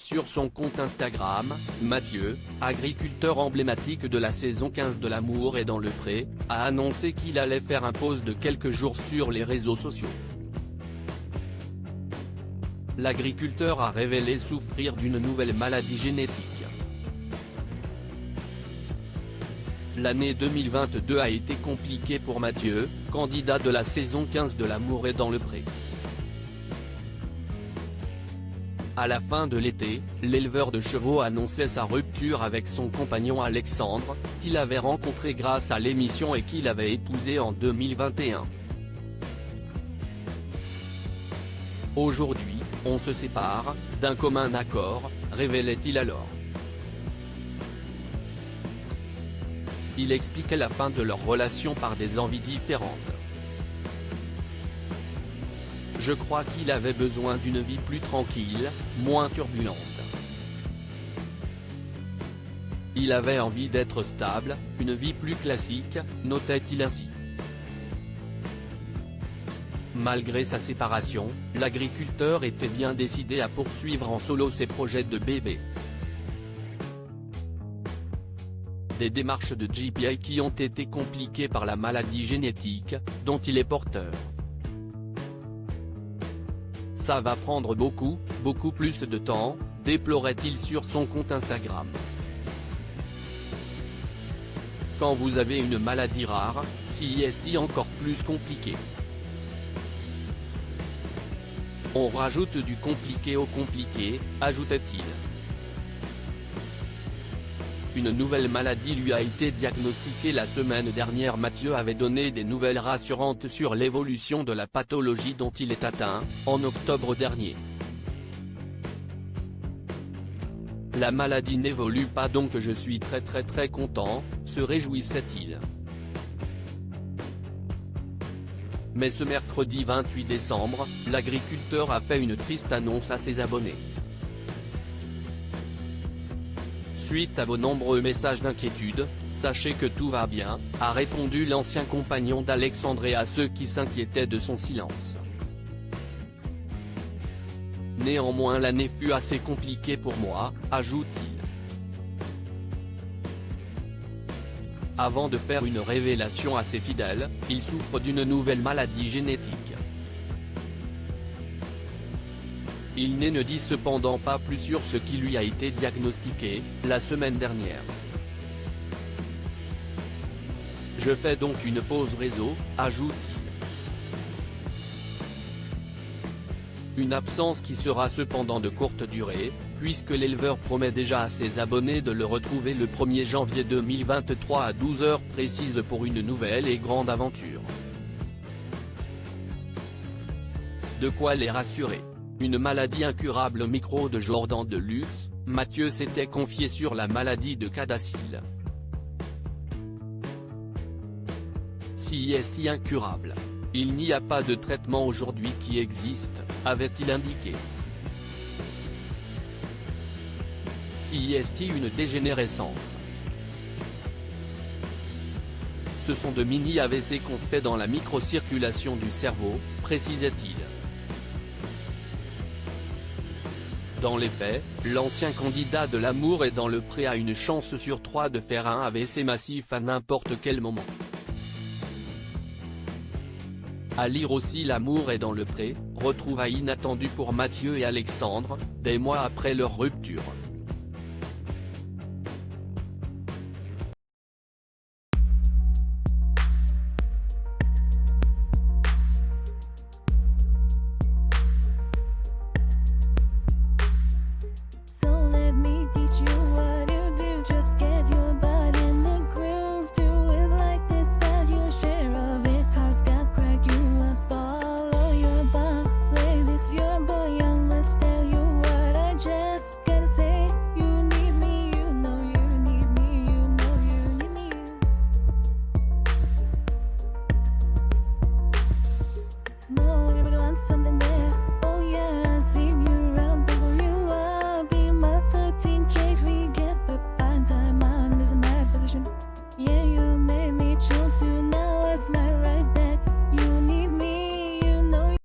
sur son compte Instagram, Mathieu, agriculteur emblématique de la saison 15 de L'amour est dans le pré, a annoncé qu'il allait faire un pause de quelques jours sur les réseaux sociaux. L'agriculteur a révélé souffrir d'une nouvelle maladie génétique. L'année 2022 a été compliquée pour Mathieu, candidat de la saison 15 de L'amour est dans le pré. À la fin de l'été, l'éleveur de chevaux annonçait sa rupture avec son compagnon Alexandre, qu'il avait rencontré grâce à l'émission et qu'il avait épousé en 2021. Aujourd'hui, on se sépare, d'un commun accord, révélait-il alors. Il expliquait la fin de leur relation par des envies différentes. Je crois qu'il avait besoin d'une vie plus tranquille, moins turbulente. Il avait envie d'être stable, une vie plus classique, notait-il ainsi. Malgré sa séparation, l'agriculteur était bien décidé à poursuivre en solo ses projets de bébé. Des démarches de GPA qui ont été compliquées par la maladie génétique, dont il est porteur. Ça va prendre beaucoup plus de temps, déplorait-il sur son compte Instagram. Quand vous avez une maladie rare, c'est encore plus compliqué. On rajoute du compliqué au compliqué, ajoutait-il. Une nouvelle maladie lui a été diagnostiquée la semaine dernière. Mathieu avait donné des nouvelles rassurantes sur l'évolution de la pathologie dont il est atteint, en octobre dernier. La maladie n'évolue pas donc je suis très content, se réjouissait-il. Mais ce mercredi 28 décembre, l'agriculteur a fait une triste annonce à ses abonnés. Suite à vos nombreux messages d'inquiétude, sachez que tout va bien, a répondu l'ancien compagnon d'Alexandre à ceux qui s'inquiétaient de son silence. Néanmoins l'année fut assez compliquée pour moi, ajoute-t-il. Avant de faire une révélation à ses fidèles, il souffre d'une nouvelle maladie génétique. Il ne dit cependant pas plus sur ce qui lui a été diagnostiqué, la semaine dernière. Je fais donc une pause réseau, ajoute-t-il. Une absence qui sera cependant de courte durée, puisque l'éleveur promet déjà à ses abonnés de le retrouver le 1er janvier 2023 à 12h précise pour une nouvelle et grande aventure. De quoi les rassurer. Une maladie incurable. Au micro de Jordan Deluxe, Mathieu s'était confié sur la maladie de Cadacille. C'est incurable. Il n'y a pas de traitement aujourd'hui qui existe, avait-il indiqué. C'est une dégénérescence. Ce sont de mini-AVC qu'on fait dans la microcirculation du cerveau, précisait-il. Dans les faits, l'ancien candidat de L'amour est dans le pré a une chance sur 3 de faire un AVC massif à n'importe quel moment. À lire aussi L'amour est dans le pré, retrouvailles inattendues pour Mathieu et Alexandre, des mois après leur rupture.